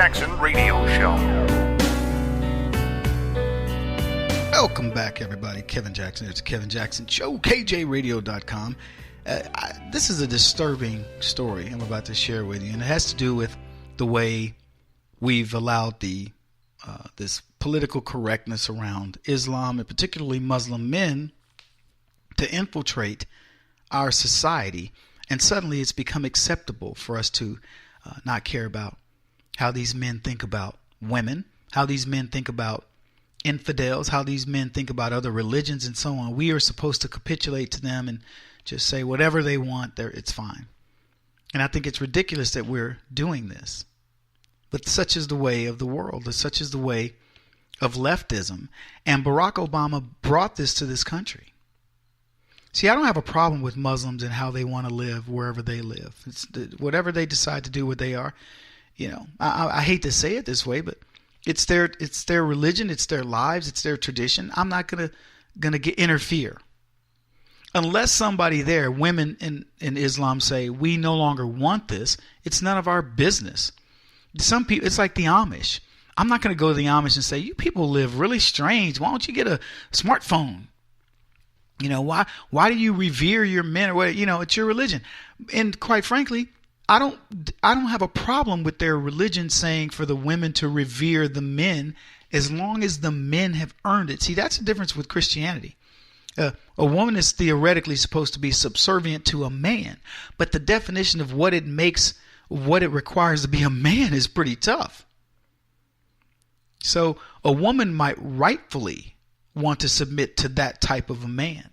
Jackson Radio Show. Welcome back, everybody. Kevin Jackson. It's Kevin Jackson Show, KJRadio.com. This is a disturbing story I'm about to share with you, and it has to do with the way we've allowed this political correctness around Islam, and particularly Muslim men, to infiltrate our society. And suddenly it's become acceptable for us to not care about how these men think about women, how these men think about infidels, how these men think about other religions and so on. We are supposed to capitulate to them and just say whatever they want, it's fine. And I think it's ridiculous that we're doing this. But such is the way of the world. Such is the way of leftism. And Barack Obama brought this to this country. See, I don't have a problem with Muslims and how they want to live wherever they live. It's whatever they decide to do, what they are. You know, I hate to say it this way, but it's their religion, it's their lives, it's their tradition. I'm not gonna interfere unless somebody there, women in Islam, say we no longer want this. It's none of our business. Some people, it's like the Amish. I'm not going to go to the Amish and say, you people live really strange. Why don't you get a smartphone? You know, why do you revere your men? Or, you know, it's your religion. And quite frankly, I don't have a problem with their religion saying for the women to revere the men as long as the men have earned it. See, that's the difference with Christianity. A woman is theoretically supposed to be subservient to a man, but the definition of what it requires to be a man is pretty tough. So a woman might rightfully want to submit to that type of a man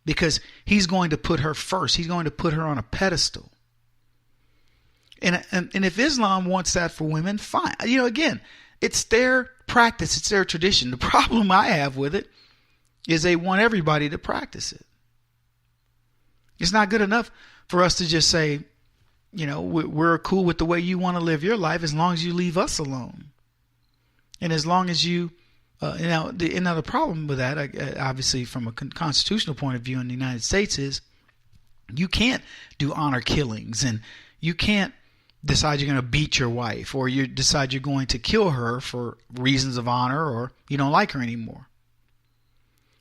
because he's going to put her first. He's going to put her on a pedestal. And if Islam wants that for women, fine. You know, again, it's their practice. It's their tradition. The problem I have with it is they want everybody to practice it. It's not good enough for us to just say, you know, we're cool with the way you want to live your life as long as you leave us alone. And as long as you, the problem with that, obviously from a constitutional point of view in the United States, is you can't do honor killings, and you can't decide you're going to beat your wife, or you decide you're going to kill her for reasons of honor, or you don't like her anymore.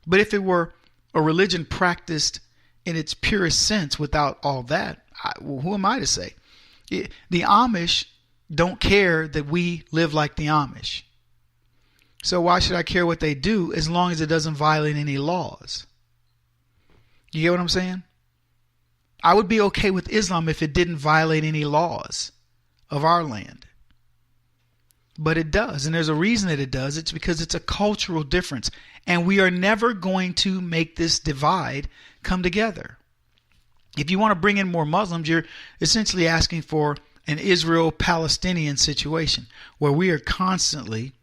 But if it were a religion practiced in its purest sense without all that, who am I to say? The Amish don't care that we live like the Amish. So why should I care what they do as long as it doesn't violate any laws? You get what I'm saying? I would be okay with Islam if it didn't violate any laws of our land. But it does, and there's a reason that it does. It's because it's a cultural difference, and we are never going to make this divide come together. If you want to bring in more Muslims, you're essentially asking for an Israel-Palestinian situation where we are constantly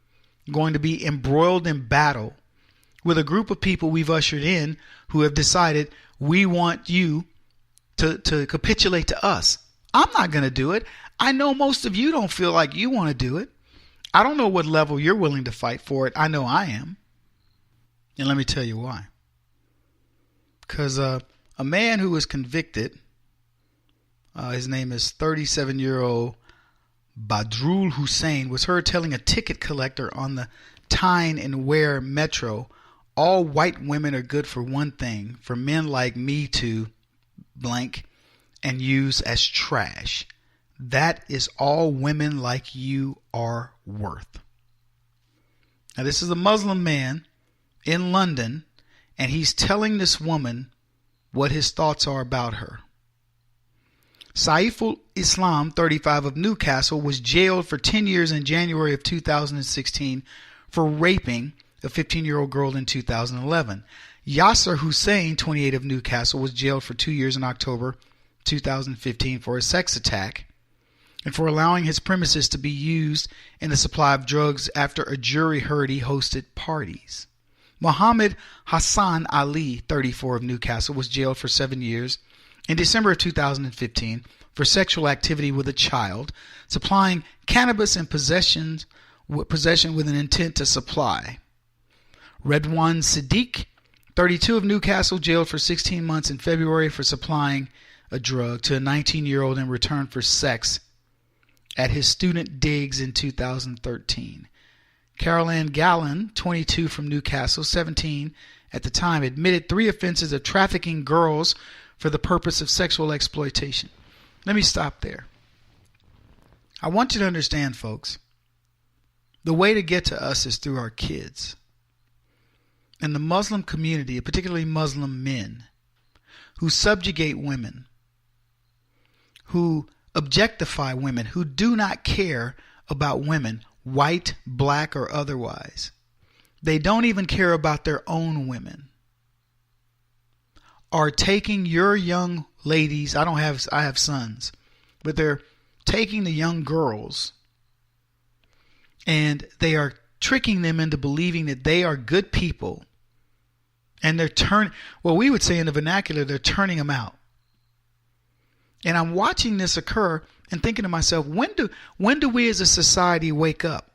going to be embroiled in battle with a group of people we've ushered in who have decided we want you to capitulate to us. I'm not going to do it. I know most of you don't feel like you want to do it. I don't know what level you're willing to fight for it. I know I am. And let me tell you why. Because a man who was convicted, his name is 37-year-old Badrul Hussein, was heard telling a ticket collector on the Tyne and Wear Metro, all white women are good for one thing, for men like me to blank and use as trash. That is all women like you are worth. Now, this is a Muslim man in London, and he's telling this woman what his thoughts are about her. Saiful Islam, 35, of Newcastle, was jailed for 10 years in January of 2016 for raping a 15-year-old girl in 2011. Yasser Hussein, 28, of Newcastle, was jailed for 2 years in October 2015 for a sex attack and for allowing his premises to be used in the supply of drugs after a jury heard he hosted parties. Mohammed Hassan Ali, 34, of Newcastle, was jailed for 7 years in December of 2015 for sexual activity with a child, supplying cannabis and possession with an intent to supply. Redwan Siddiq, 32, of Newcastle, jailed for 16 months in February for supplying a drug to a 19-year-old in return for sex at his student digs in 2013. Carol Ann Gallen, 22, from Newcastle, 17 at the time, admitted 3 offenses of trafficking girls for the purpose of sexual exploitation. Let me stop there. I want you to understand, folks, the way to get to us is through our kids. And the Muslim community, particularly Muslim men, who subjugate women, who objectify women, who do not care about women, white, black, or otherwise. They don't even care about their own women. Are taking your young ladies, I have sons, but they're taking the young girls and they are tricking them into believing that they are good people. And they're we would say in the vernacular, they're turning them out. And I'm watching this occur and thinking to myself, when do we as a society wake up?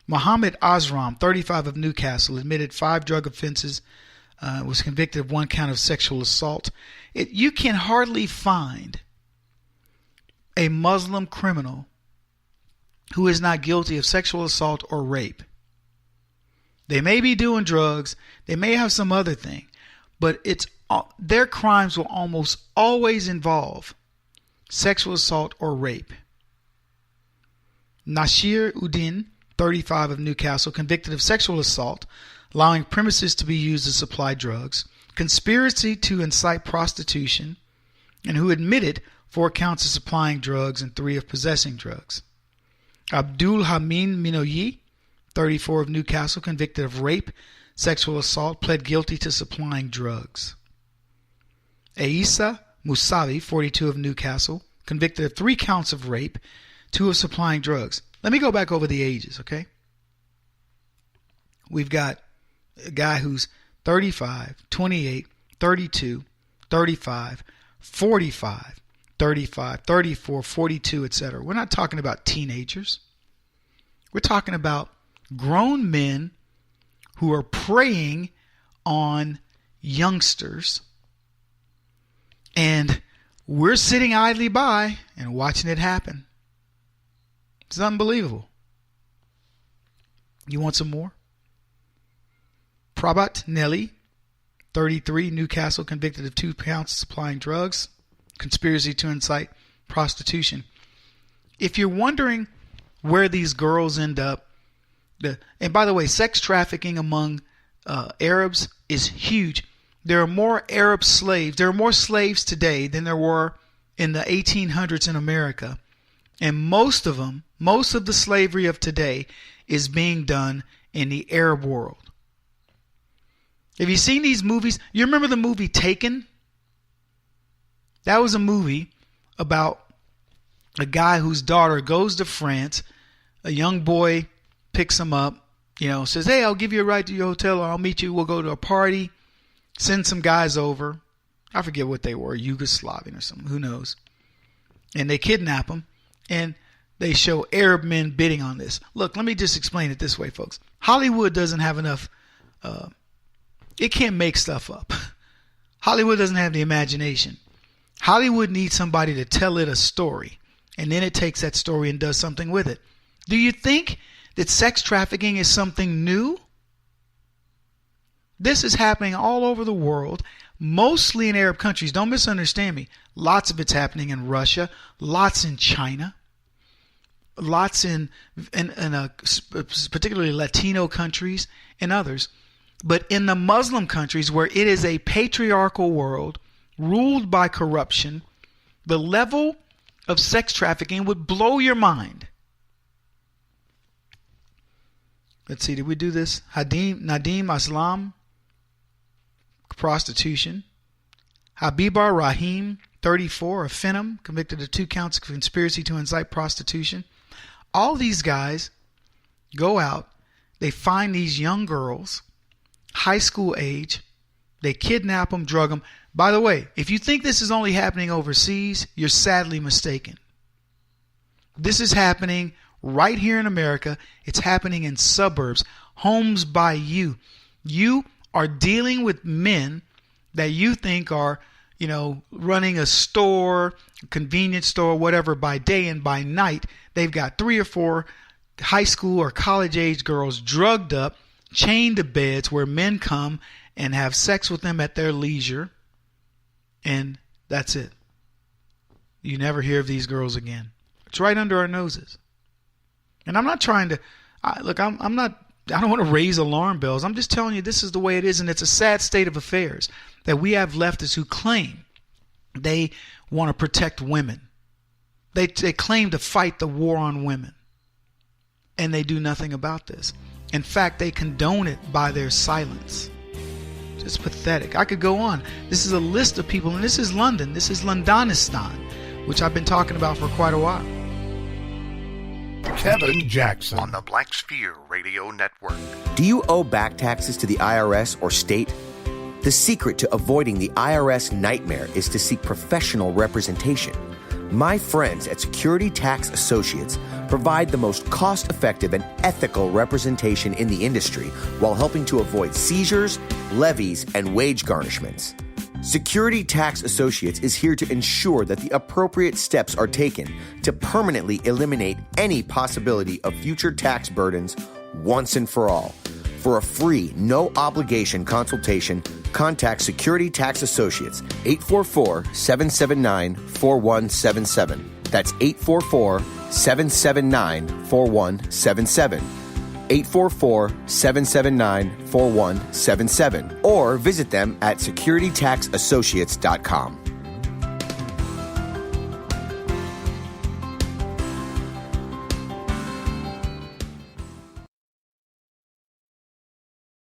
Muhammad Azram, 35, of Newcastle, admitted 5 drug offenses, was convicted of 1 count of sexual assault. You can hardly find a Muslim criminal who is not guilty of sexual assault or rape. They may be doing drugs, they may have some other thing, but their crimes will almost always involve sexual assault or rape. Nasir Uddin, 35, of Newcastle, convicted of sexual assault, allowing premises to be used to supply drugs, conspiracy to incite prostitution, and who admitted 4 counts of supplying drugs and 3 of possessing drugs. Abdul Hamid Minoyi, 34, of Newcastle, convicted of rape, sexual assault, pled guilty to supplying drugs. Aisa Musavi, 42, of Newcastle, convicted of 3 counts of rape, 2 of supplying drugs. Let me go back over the ages, okay? We've got a guy who's 35, 28, 32, 35, 45, 35, 34, 42, etc. We're not talking about teenagers. We're talking about grown men who are preying on youngsters, and we're sitting idly by and watching it happen. It's unbelievable. You want some more? Prabhat Nelly, 33, Newcastle, convicted of 2 counts of supplying drugs, conspiracy to incite prostitution. If you're wondering where these girls end up, and by the way, sex trafficking among Arabs is huge. There are more Arab slaves. There are more slaves today than there were in the 1800s in America. And most of the slavery of today is being done in the Arab world. Have you seen these movies? You remember the movie Taken? That was a movie about a guy whose daughter goes to France. A young boy picks him up, says, hey, I'll give you a ride to your hotel, or I'll meet you. We'll go to a party. Send some guys over. I forget what they were, Yugoslavian or something. Who knows? And they kidnap him, and they show Arab men bidding on this. Look, let me just explain it this way, folks. Hollywood doesn't have enough. It can't make stuff up. Hollywood doesn't have the imagination. Hollywood needs somebody to tell it a story, and then it takes that story and does something with it. Do you think that sex trafficking is something new? This is happening all over the world, mostly in Arab countries. Don't misunderstand me. Lots of it's happening in Russia, lots in China, lots in particularly Latino countries and others. But in the Muslim countries, where it is a patriarchal world ruled by corruption, the level of sex trafficking would blow your mind. Let's see, did we do this? Nadim Aslam, prostitution. Habibar Rahim, 34, of Finham, convicted of 2 counts of conspiracy to incite prostitution. All these guys go out, they find these young girls, high school age, they kidnap them, drug them. By the way, if you think this is only happening overseas, you're sadly mistaken. This is happening right here in America. It's happening in suburbs, homes by you. You are dealing with men that you think are, running a store, convenience store, whatever, by day, and by night, they've got 3 or 4 high school or college age girls drugged up, chained to beds where men come and have sex with them at their leisure. And that's it. You never hear of these girls again. It's right under our noses. And I'm not trying to, I don't want to raise alarm bells. I'm just telling you this is the way it is. And it's a sad state of affairs that we have leftists who claim they want to protect women. They claim to fight the war on women. And they do nothing about this. In fact, they condone it by their silence. It's pathetic. I could go on. This is a list of people, and this is London. This is Londonistan, which I've been talking about for quite a while. Kevin Jackson on the Black Sphere Radio Network. Do you owe back taxes to the IRS or state? The secret to avoiding the IRS nightmare is to seek professional representation. My friends at Security Tax Associates provide the most cost-effective and ethical representation in the industry while helping to avoid seizures, levies, and wage garnishments. Security Tax Associates is here to ensure that the appropriate steps are taken to permanently eliminate any possibility of future tax burdens once and for all. For a free, no-obligation consultation, contact Security Tax Associates, 844-779-4177. That's 844-779-4177. 844-779-4177. Or visit them at securitytaxassociates.com.